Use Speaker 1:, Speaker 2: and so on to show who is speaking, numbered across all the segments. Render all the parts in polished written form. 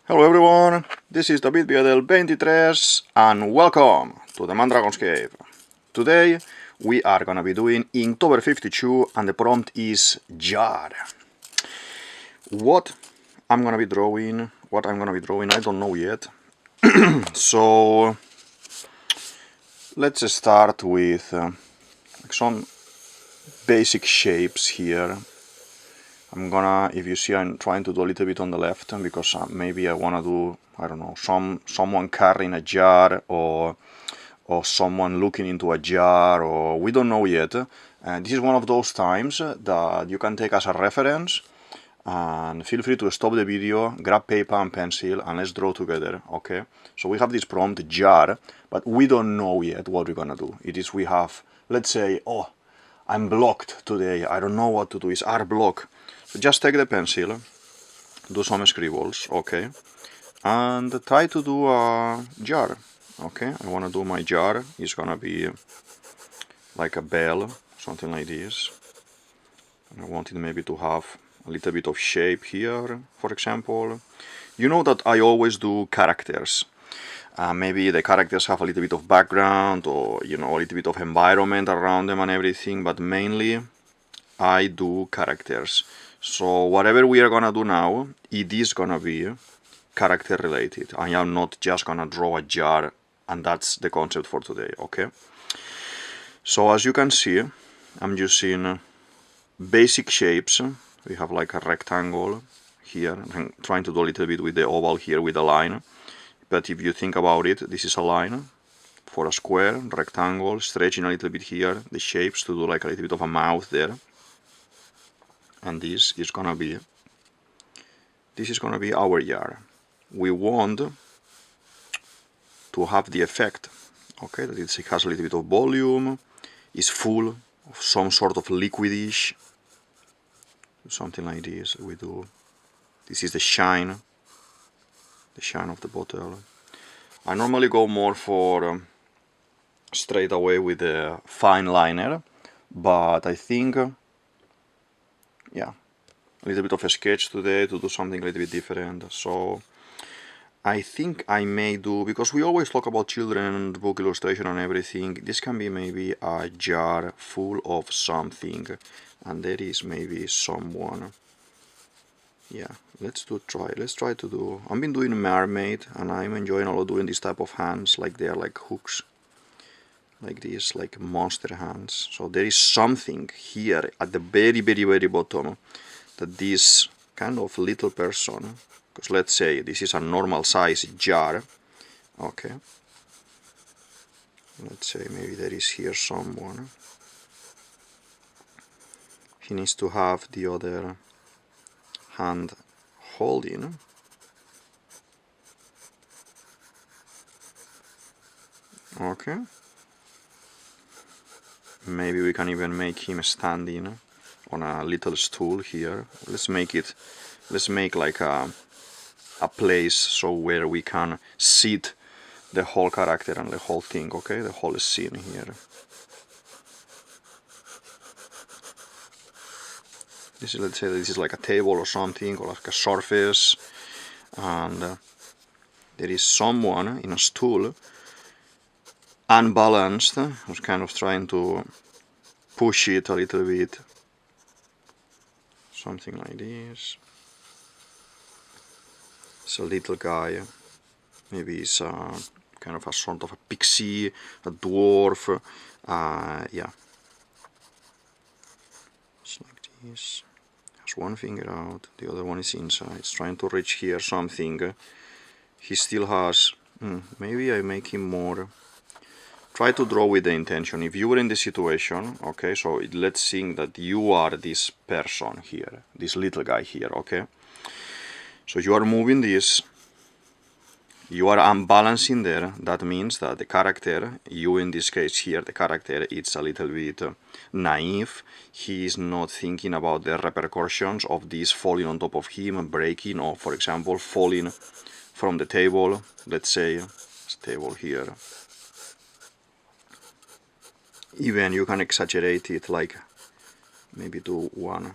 Speaker 1: Hello everyone, this is DavidViadel23 and welcome to the Mandragon's Cave. Today we are gonna be doing Inktober 52 and the prompt is jar. What I'm gonna be drawing, I don't know yet. So let's start with some basic shapes here. I'm gonna, if you see, I'm trying to do a little bit on the left because maybe I wanna do, I don't know, someone carrying a jar or someone looking into a jar, or we don't know yet. And this is one of those times that you can take as a reference, and feel free to stop the video, grab paper and pencil, and let's draw together, okay? So we have this prompt, jar, but we don't know yet what we're gonna do. It is, we have, let's say, oh, I'm blocked today, I don't know what to do, it's art block. So just take the pencil, do some scribbles, okay? And try to do a jar, okay? I want to do my jar. It's gonna be like a bell, something like this. And I want it maybe to have a little bit of shape here, for example. You know that I always do characters. Maybe the characters have a little bit of background, or you know, a little bit of environment around them and everything, but mainly I do characters. So whatever we are gonna do now, it is gonna be character related. I am not just gonna draw a jar and that's the concept for today, okay? So as you can see, I'm using basic shapes. We have like a rectangle here. I'm trying to do a little bit with the oval here with a line. But if you think about it, this is a line for a square, rectangle, stretching a little bit here, the shapes to do like a little bit of a mouth there. And this is gonna be our jar. We want to have the effect, okay, that it has a little bit of volume, is full of some sort of liquidish, something like this. We do, this is the shine of the bottle. I normally go more for straight away with the fine liner, but I think yeah, a little bit of a sketch today to do something a little bit different. So I think I may do, because we always talk about children, book illustration and everything, this can be maybe a jar full of something, and there is maybe someone. Yeah, let's try to do, I've been doing mermaid and I'm enjoying a lot doing this type of hands, like they are like hooks, like this, like monster hands. So there is something here at the very bottom that this kind of little person, because let's say this is a normal size jar, okay, let's say maybe there is here someone, he needs to have the other hand holding, okay, maybe we can even make him standing on a little stool here. Let's make like a place so where we can sit the whole character and the whole thing, okay, the whole scene here. This is, let's say this is like a table or something, or like a surface, and there is someone in a stool, unbalanced, who's kind of trying to push it a little bit, something like this. It's a little guy, maybe it's kind of a sort of a pixie, a dwarf, yeah. It's like this. Has one finger out, the other one is inside. It's trying to reach here something. He still has, maybe I make him more. Try to draw with the intention. If you were in the situation, okay, so let's think that you are this person here, this little guy here, okay? So you are moving this, you are unbalancing there. That means that the character, you in this case here, the character, it's a little bit naive. He is not thinking about the repercussions of this falling on top of him, breaking, or for example falling from the table. Let's say it's a table here. Even you can exaggerate it, like maybe do one.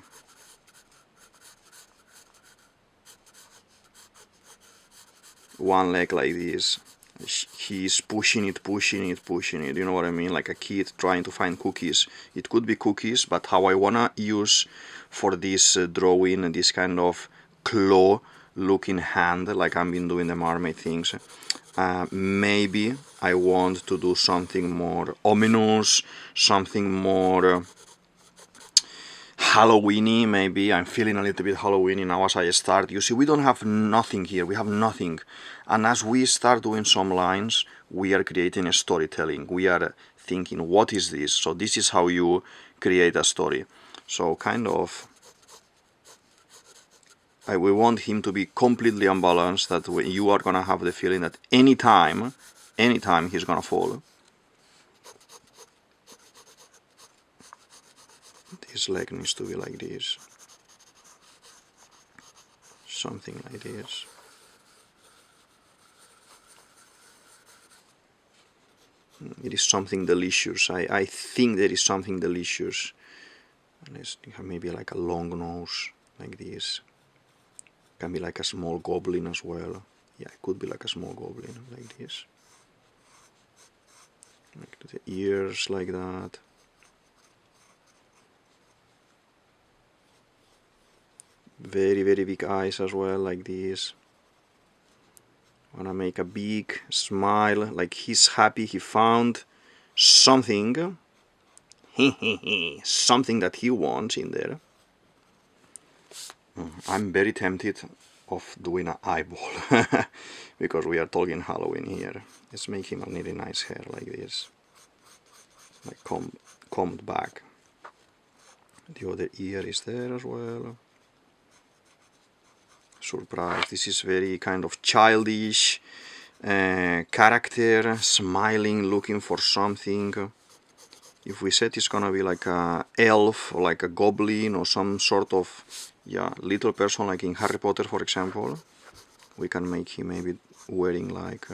Speaker 1: one leg like this. He's pushing it, pushing it, pushing it. You know what I mean? Like a kid trying to find cookies. It could be cookies, but how I wanna use for this drawing this kind of claw-looking hand, like I've been doing the mermaid things. Maybe I want to do something more ominous, something more Halloweeny. Maybe I'm feeling a little bit Halloweeny now as I start. You see, we don't have nothing here, we have nothing, and as we start doing some lines, we are creating a storytelling. We are thinking, what is this? So this is how you create a story. So kind of we want him to be completely unbalanced, that you are gonna have the feeling that anytime he's gonna fall. This leg needs to be like this, something like this. It is something delicious. I think there is something delicious. Let's have maybe like a long nose like this. Can be like a small goblin as well. Yeah, it could be like a small goblin like this. Like the ears like that. Very, very big eyes as well, like this. Wanna make a big smile, like he's happy he found something. Something that he wants in there. I'm very tempted of doing an eyeball because we are talking Halloween here. Let's make him a really nice hair like this, like combed back. The other ear is there as well. Surprise, this is very kind of childish character, smiling, looking for something. If we said it's gonna be like a elf or like a goblin or some sort of little person like in Harry Potter, for example, we can make him maybe wearing like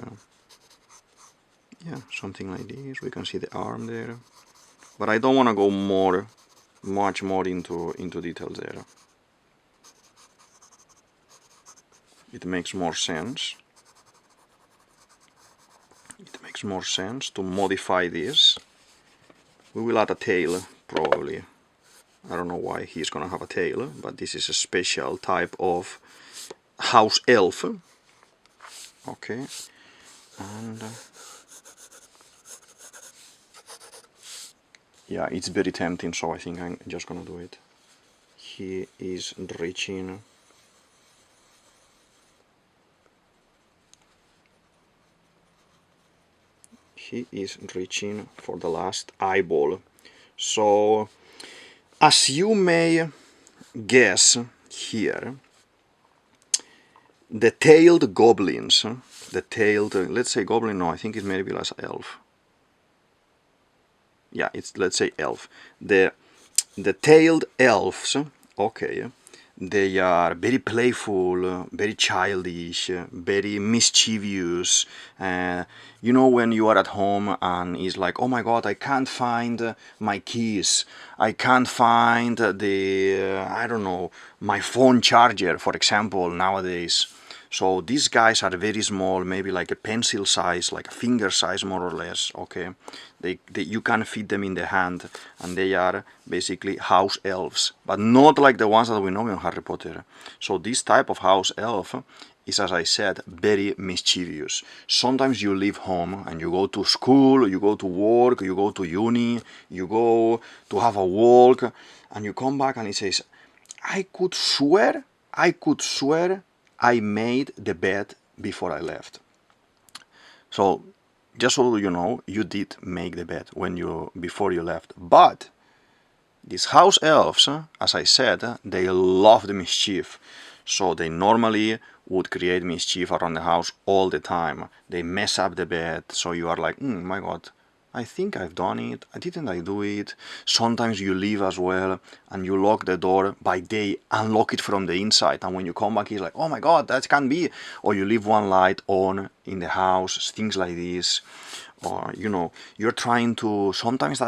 Speaker 1: something like this. We can see the arm there, but I don't want to go much more into details there. It makes more sense. It makes more sense to modify this. We will add a tail, probably. I don't know why he's gonna have a tail, but this is a special type of house elf. Okay, and yeah, it's very tempting, so I think I'm just gonna do it. He is reaching. He is reaching for the last eyeball. So, as you may guess here, the tailed goblins, let's say goblin, no, I think it's maybe less elf. Yeah, let's say elf. The tailed elves, okay, they are very playful, very childish, very mischievous. You know, when you are at home and it's like, oh my god, I can't find my keys, I can't find I don't know, my phone charger, for example, nowadays. So these guys are very small, maybe like a pencil size, like a finger size more or less, okay? You can fit them in the hand, and they are basically house elves, but not like the ones that we know in Harry Potter. So this type of house elf is, as I said, very mischievous. Sometimes you leave home and you go to school, you go to work, you go to uni, you go to have a walk, and you come back and it says, I could swear I made the bed before I left. So just so you know, you did make the bed before you left. But these house elves, as I said, they love the mischief. So they normally would create mischief around the house all the time. They mess up the bed, so you are like, my god, I think I've done it. Didn't I do it? Sometimes you leave as well and you lock the door, but they unlock it from the inside. And when you come back, it's like, oh my god, that can't be. Or you leave one light on in the house, things like this. Or, you know, you're trying to, sometimes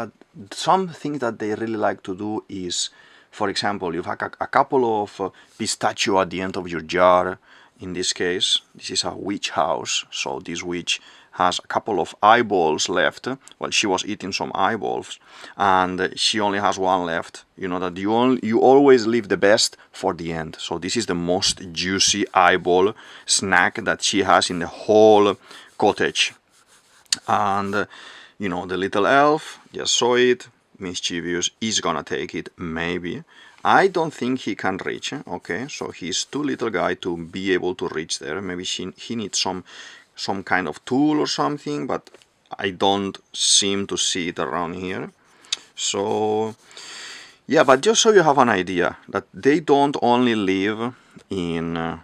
Speaker 1: some things that they really like to do is, for example, you've had a couple of pistachio at the end of your jar. in this case, this is a witch house, so this witch has a couple of eyeballs left. Well, she was eating some eyeballs, and she only has one left. You know that you always leave the best for the end. So this is the most juicy eyeball snack that she has in the whole cottage. And you know, the little elf just saw it, mischievous, is gonna take it, maybe. I don't think he can reach, okay, so he's too little guy to be able to reach there. Maybe he needs some kind of tool or something, but I don't seem to see it around here. So yeah, but just so you have an idea that they don't only live in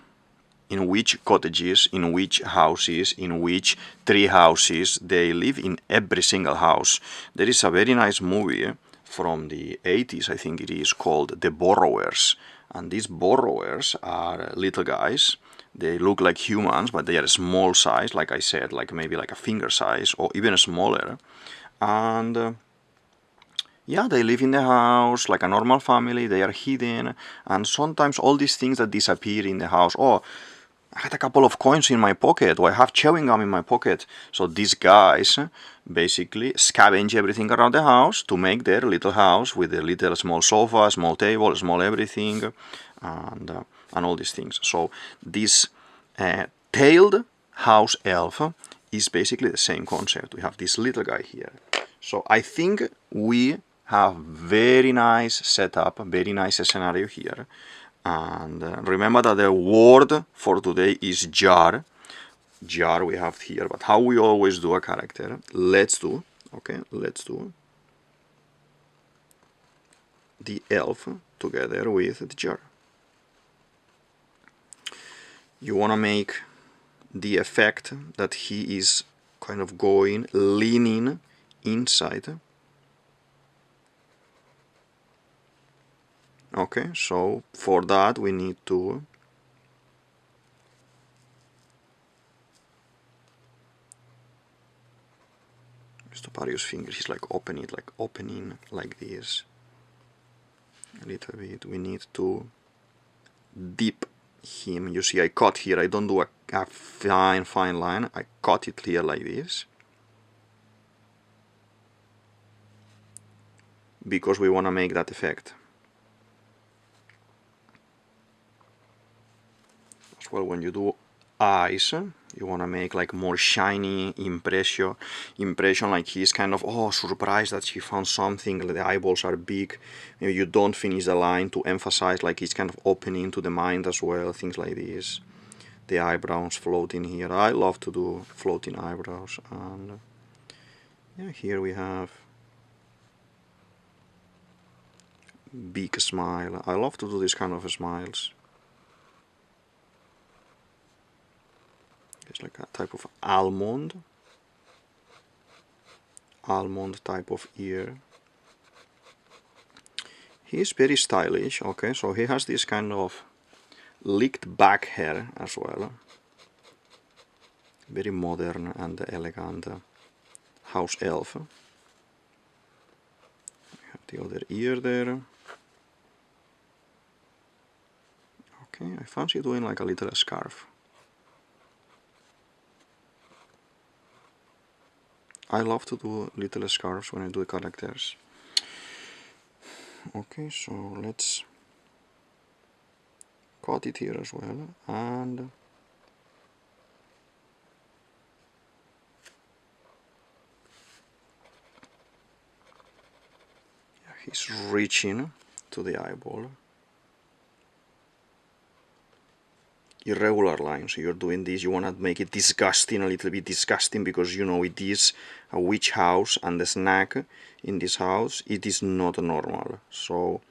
Speaker 1: which cottages, in which houses, in which tree houses. They live in every single house. There is a very nice movie from the 80s, I think it is, called The Borrowers. And these borrowers are little guys. They look like humans, but they are small size, like I said, like maybe like a finger size or even smaller. And yeah, they live in the house like a normal family. They are hidden, and sometimes all these things that disappear in the house. Oh, I had a couple of coins in my pocket, or I have chewing gum in my pocket. So these guys basically scavenge everything around the house to make their little house with a little small sofa, small table, small everything, and all these things. So this tailed house elf is basically the same concept. We have this little guy here. So I think we have very nice setup, very nice scenario here. And remember that the word for today is jar. Jar we have here, but how we always do a character, let's do the elf together with the jar. You want to make the effect that he is kind of leaning inside. Okay, so for that we need to Stoparius' fingers is like opening like this a little bit. We need to dip him. You see, I cut here. I don't do a fine line. I cut it here like this because we want to make that effect. As well, when you do eyes, you want to make like more shiny impression, like he's kind of surprised that she found something. The eyeballs are big. Maybe you don't finish the line to emphasize like he's kind of opening to the mind as well, things like this. The eyebrows floating here. I love to do floating eyebrows. And yeah, here we have big smile. I love to do this kind of smiles. It's like a type of almond type of ear. He's very stylish, okay, so he has this kind of licked back hair as well. Very modern and elegant house elf. We have the other ear there. Okay, I fancy doing like a little scarf. I love to do little scarves when I do characters. Okay, so let's cut it here as well, and he's reaching to the eyeball. Irregular lines. So you're doing this, you want to make it disgusting, a little bit disgusting, because you know it is a witch house and the snack in this house, it is not normal. So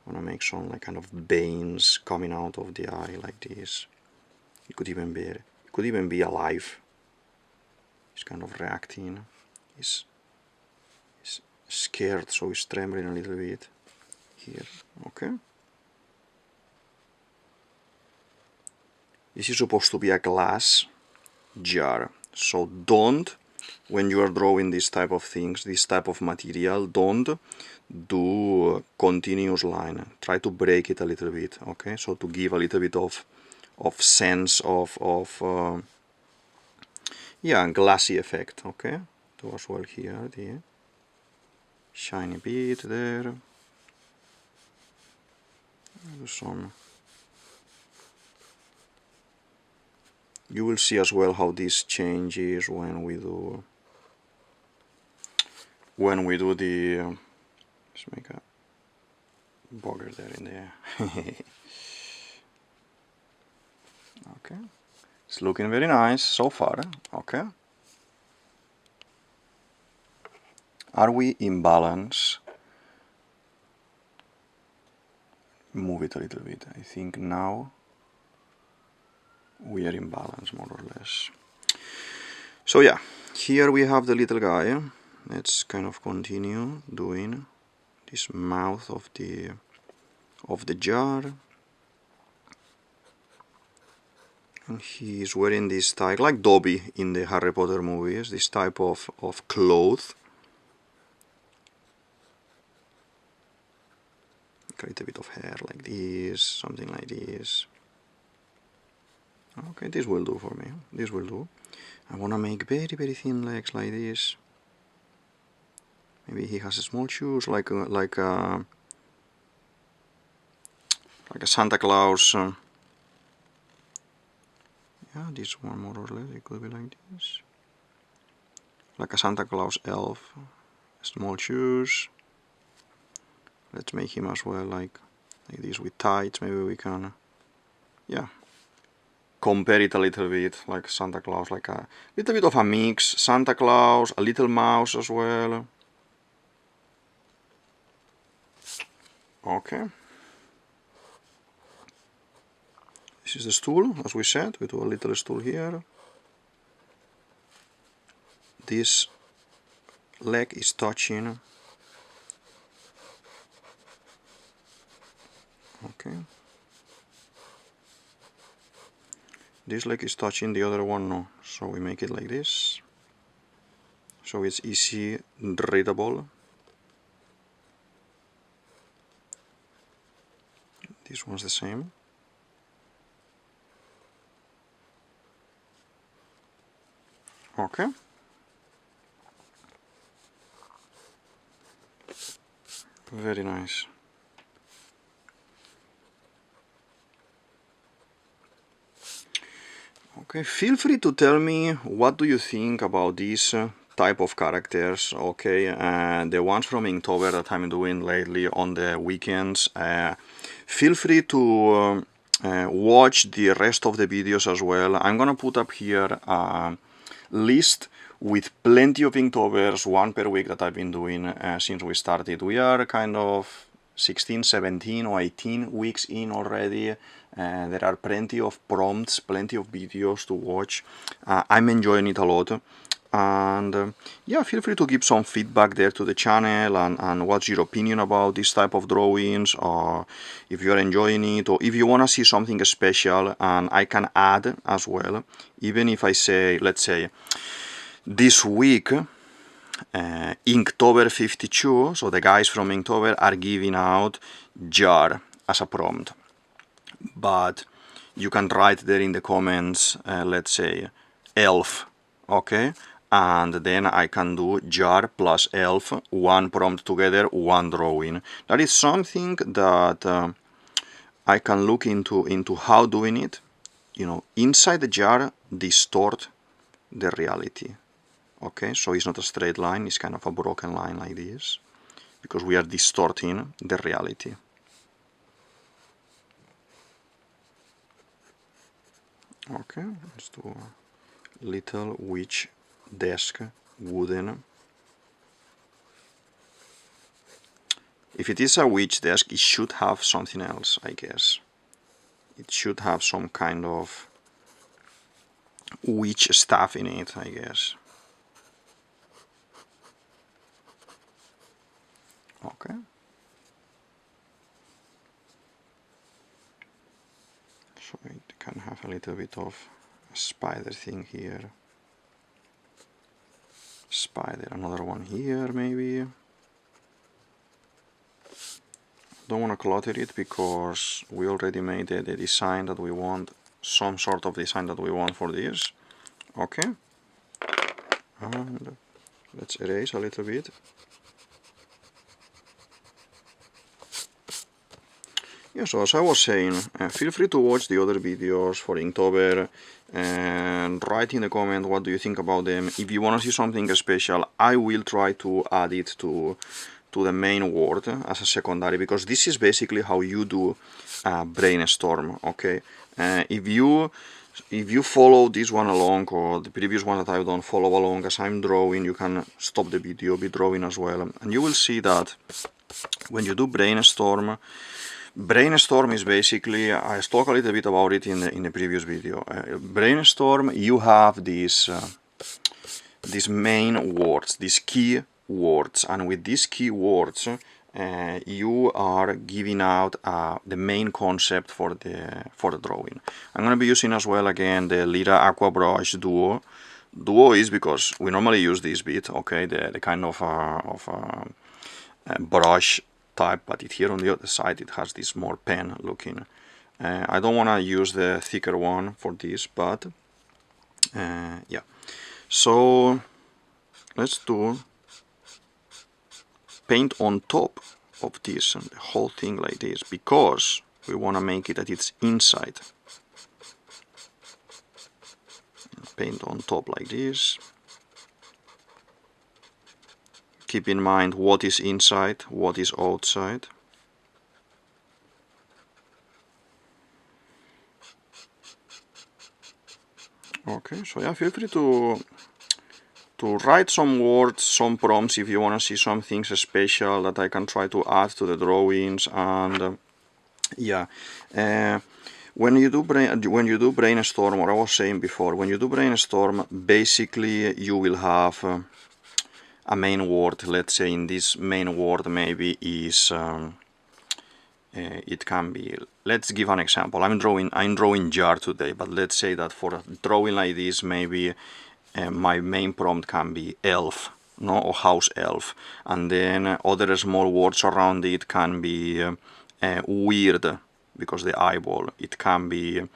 Speaker 1: I want to make some like kind of veins coming out of the eye like this. It could even be alive. He's kind of reacting. He's scared, so he's trembling a little bit here. Okay. This is supposed to be a glass jar, so don't, when you are drawing this type of things, this type of material, don't do continuous line. Try to break it a little bit, okay? So to give a little bit of sense of yeah, glassy effect. Okay, do as well here the shiny bit there. Do some. You will see as well how this changes when we do the. Let's make a bugger there in there. Okay, it's looking very nice so far. Okay, are we in balance? Move it a little bit. I think now we are in balance more or less. So yeah, here we have the little guy. Let's kind of continue doing this mouth of the jar. And he's wearing this type, like Dobby in the Harry Potter movies, this type of cloth. Create a bit of hair like this, something like this. Okay, this will do for me. This will do. I want to make very, very thin legs like this. Maybe he has small shoes, like a Santa Claus. Yeah, this one more or less, it could be like this. Like a Santa Claus elf. Small shoes. Let's make him as well like this with tights. Maybe we can, yeah, compare it a little bit, like Santa Claus, like a little bit of a mix. Santa Claus, a little mouse as well. Okay. This is the stool, as we said. We do a little stool here. This leg is touching. Okay. This leg is touching, the other one no. So we make it like this. So it's easy readable. This one's the same. Okay. Very nice. Okay, feel free to tell me what do you think about these type of characters. Okay, the ones from Inktober that I'm doing lately on the weekends. Feel free to watch the rest of the videos as well. I'm gonna put up here a list with plenty of Inktovers, one per week, that I've been doing since we started. We are kind of 16, 17 or 18 weeks in already. There are plenty of prompts, plenty of videos to watch. I'm enjoying it a lot. And yeah, feel free to give some feedback there to the channel and what's your opinion about this type of drawings, or if you're enjoying it, or if you want to see something special and I can add as well. Even if I say, let's say, this week, Inktober 52, so the guys from Inktober are giving out jar as a prompt. But you can write there in the comments, let's say, elf, okay? And then I can do jar plus elf, one prompt together, one drawing. That is something that I can look into how doing it. You know, inside the jar, distort the reality. Okay, so it's not a straight line, it's kind of a broken line like this, because we are distorting the reality. Okay, let's do a little witch desk, wooden. If it is a witch desk, it should have something else, I guess. It should have some kind of witch stuff in it, I guess. Okay. So it can have a little bit of a spider thing here. Spider, another one here maybe. Don't want to clutter it because we already made the design that we want some sort of design that we want for this. Okay, and let's erase a little bit. Yeah, so as I was saying, feel free to watch the other videos for Inktober and write in the comment what do you think about them. If you want to see something special, I will try to add it to the main word as a secondary, because this is basically how you do brainstorm. Okay, if you follow this one along, or the previous one that I don't follow along as I'm drawing, you can stop the video, be drawing as well, and you will see that when you do brainstorm is basically, I spoke a little bit about it in the previous video. Brainstorm, you have these main words, these key words, and with these key words you are giving out the main concept for the drawing. I'm going to be using as well again the Lira Aqua Brush Duo. Duo is because we normally use this bit, okay, the kind of brush type, but here on the other side it has this more pen looking. I don't want to use the thicker one for this, but yeah. So let's do paint on top of this, and the whole thing like this, because we want to make it that it's inside. Paint on top like this. Keep in mind what is inside, what is outside. Okay, so yeah, feel free to write some words, some prompts if you want to see some things special that I can try to add to the drawings. And yeah, when you do brainstorm, what I was saying before, when you do brainstorm, basically you will have a main word. Let's say in this main word maybe is it can be, let's give an example. I'm drawing jar today, but let's say that for a drawing like this, maybe my main prompt can be elf, no, or house elf, and then other small words around it can be weird, because the eyeball. It can be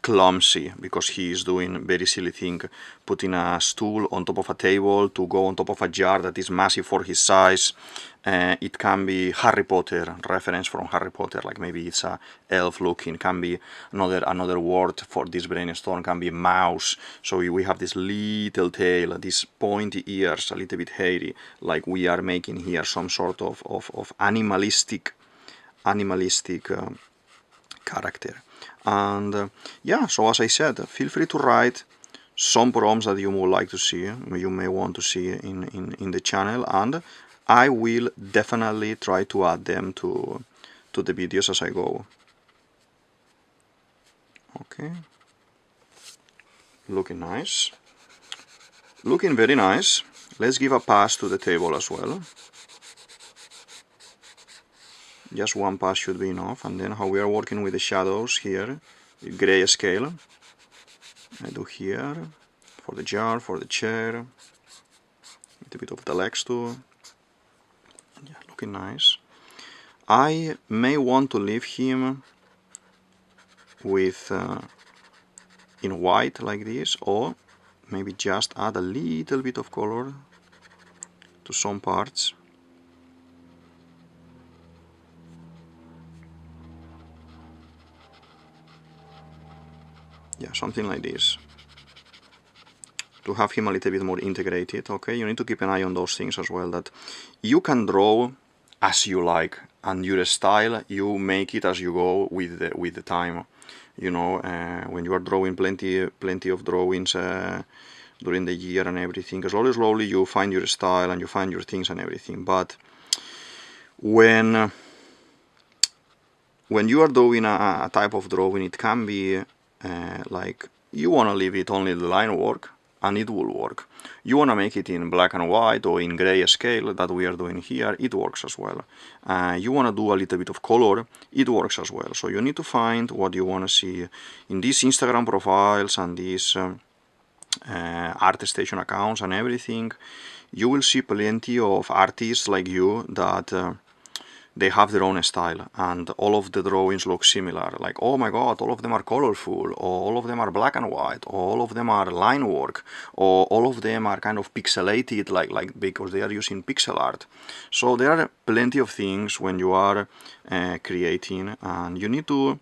Speaker 1: clumsy, because he is doing very silly thing, putting a stool on top of a table to go on top of a jar that is massive for his size. It can be Harry Potter, reference from Harry Potter, like maybe it's a elf looking. Can be another word for this brainstorm can be mouse. So we have this little tail, these pointy ears, a little bit hairy, like we are making here some sort of animalistic character. And yeah, so as I said, feel free to write some prompts that you would like to see, you may want to see in the channel, and I will definitely try to add them to the videos as I go. Okay, looking nice, looking very nice. Let's give a pass to the table as well. Just one pass should be enough. And then how we are working with the shadows here, the gray scale. I do here for the jar, for the chair, a little bit of the legs too. Yeah, looking nice. I may want to leave him with in white like this, or maybe just add a little bit of color to some parts. Yeah, something like this, to have him a little bit more integrated. Okay, you need to keep an eye on those things as well, that you can draw as you like, and your style, you make it as you go with the time. You know, when you are drawing plenty of drawings during the year and everything, slowly you find your style and you find your things and everything. But when you are doing a type of drawing, it can be like you want to leave it only the line work, and it will work. You want to make it in black and white or in gray scale that we are doing here, it works as well. You want to do a little bit of color, it works as well. So you need to find what you want to see in these Instagram profiles and these ArtStation accounts and everything. You will see plenty of artists like you that they have their own style, and all of the drawings look similar. Like, oh my god, all of them are colorful, or all of them are black and white, or all of them are line work, or all of them are kind of pixelated, like because they are using pixel art. So there are plenty of things when you are creating, and you need to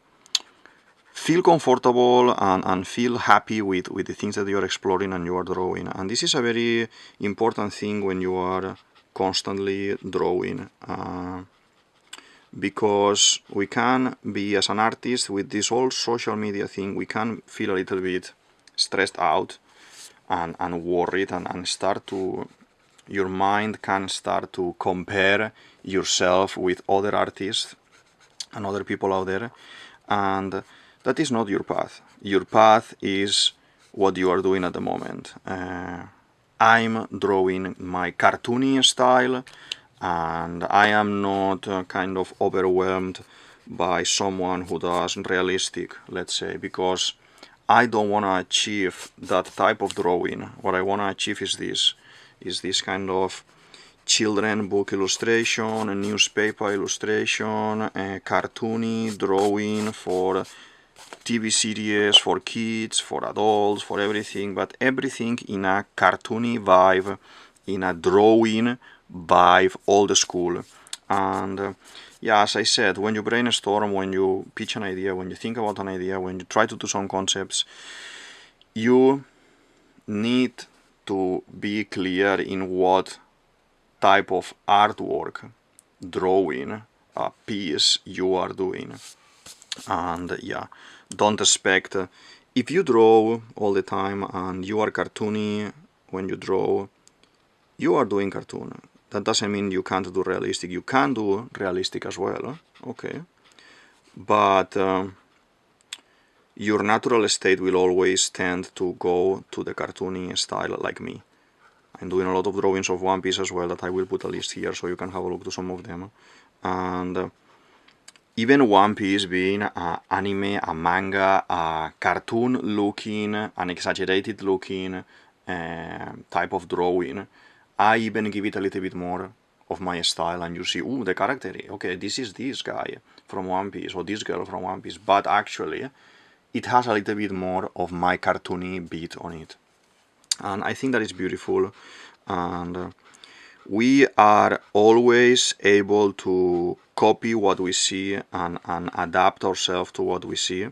Speaker 1: feel comfortable and feel happy with the things that you are exploring and you are drawing. And this is a very important thing when you are constantly drawing, because we can be, as an artist, with this whole social media thing, we can feel a little bit stressed out and worried, and start to, your mind can start to compare yourself with other artists and other people out there, and that is not your path. Your path is what you are doing at the moment. I'm drawing my cartoony style, and I am not kind of overwhelmed by someone who does realistic, let's say, because I don't want to achieve that type of drawing. What I want to achieve is this kind of children book illustration, a newspaper illustration, a cartoony drawing for TV series, for kids, for adults, for everything, but everything in a cartoony vibe, in a drawing vibe, old school. And yeah, as I said, when you brainstorm, when you pitch an idea, when you think about an idea, when you try to do some concepts, you need to be clear in what type of artwork, drawing, piece you are doing. And yeah, don't expect, if you draw all the time and you are cartoony when you draw, you are doing cartoon. That doesn't mean you can't do realistic. You can do realistic as well, okay, but your natural state will always tend to go to the cartoony style, like me. I'm doing a lot of drawings of One Piece as well, that I will put a list here so you can have a look to some of them. And even One Piece being an anime, a manga, a cartoon looking, an exaggerated looking type of drawing, I even give it a little bit more of my style, and you see, ooh, the character, okay, this is this guy from One Piece, or this girl from One Piece, but actually it has a little bit more of my cartoony beat on it. And I think that is beautiful, and we are always able to copy what we see and adapt ourselves to what we see.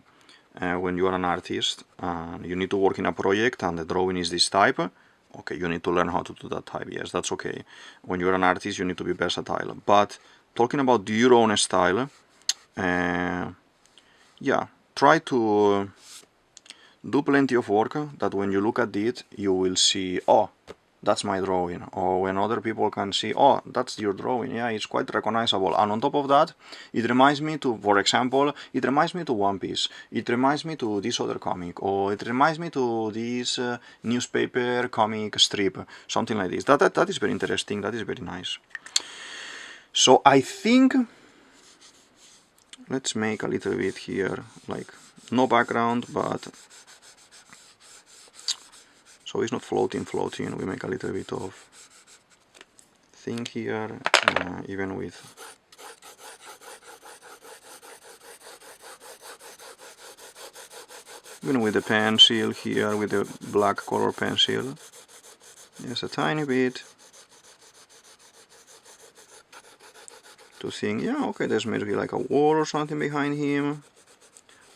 Speaker 1: When you are an artist and you need to work in a project and the drawing is this type, okay, you need to learn how to do that type. Yes, that's okay. When you're an artist, you need to be versatile. But talking about your own style, yeah, try to do plenty of work that when you look at it, you will see, oh, that's my drawing. Or when other people can see, oh, that's your drawing. Yeah, it's quite recognizable. And on top of that, it reminds me to, for example, it reminds me to One Piece. It reminds me to this other comic. Or it reminds me to this newspaper comic strip. Something like this. That is very interesting. That is very nice. So I think, let's make a little bit here, like no background, but so it's not floating, we make a little bit of thing here, even with the pencil here, with the black color pencil, just a tiny bit, to think, yeah, okay, there's maybe like a wall or something behind him,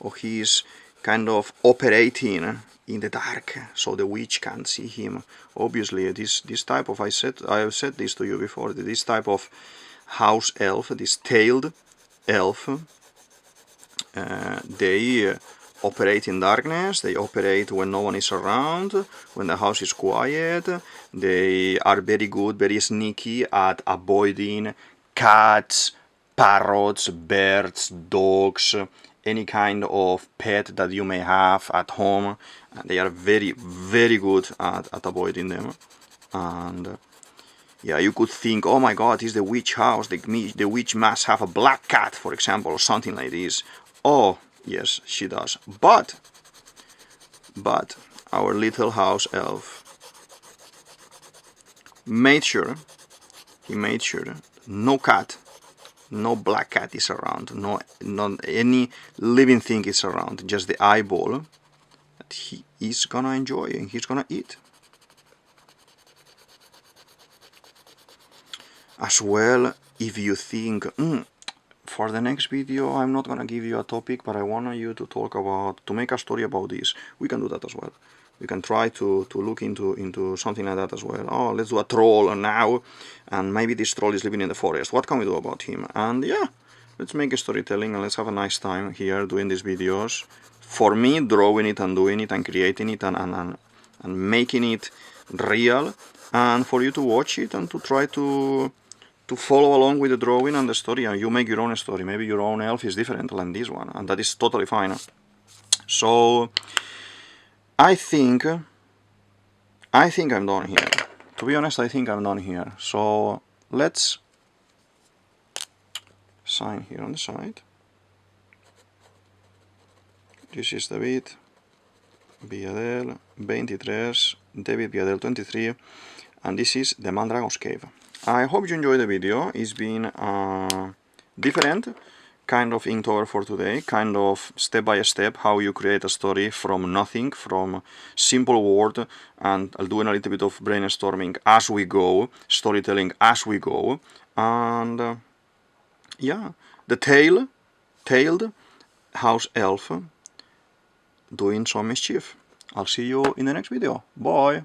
Speaker 1: or he's kind of operating in the dark, so the witch can't see him. Obviously, this type of, I have said this to you before, this type of house elf, this tailed elf, they operate in darkness, they operate when no one is around, when the house is quiet, they are very good, very sneaky at avoiding cats, parrots, birds, dogs, any kind of pet that you may have at home. They are very, very good at avoiding them. And yeah, you could think, oh my god, it's the witch house, the witch must have a black cat, for example, or something like this. Oh, yes, she does. But our little house elf made sure, no cat, no black cat is around, not any living thing is around, just the eyeball that he is gonna enjoy and he's gonna eat. As well, if you think, for the next video I'm not gonna give you a topic, but I want you to talk about, to make a story about this, we can do that as well. We can try to look into something like that as well. Oh, let's do a troll now, and maybe this troll is living in the forest. What can we do about him? And yeah, let's make a storytelling and let's have a nice time here doing these videos. For me, drawing it and doing it and creating it and making it real, and for you to watch it and to try to follow along with the drawing and the story, and you make your own story. Maybe your own elf is different than this one, and that is totally fine. So I think I'm done here. To be honest, I think I'm done here. So let's sign here on the side. This is DavidViadel23, DavidViadel23, and this is the Mandragon's Cave. I hope you enjoyed the video. It's been different kind of Inktober for today, kind of step by step how you create a story from nothing, from simple word, and I'll do a little bit of brainstorming as we go, storytelling as we go, and yeah, the tailed house elf doing some mischief. I'll see you in the next video. Bye!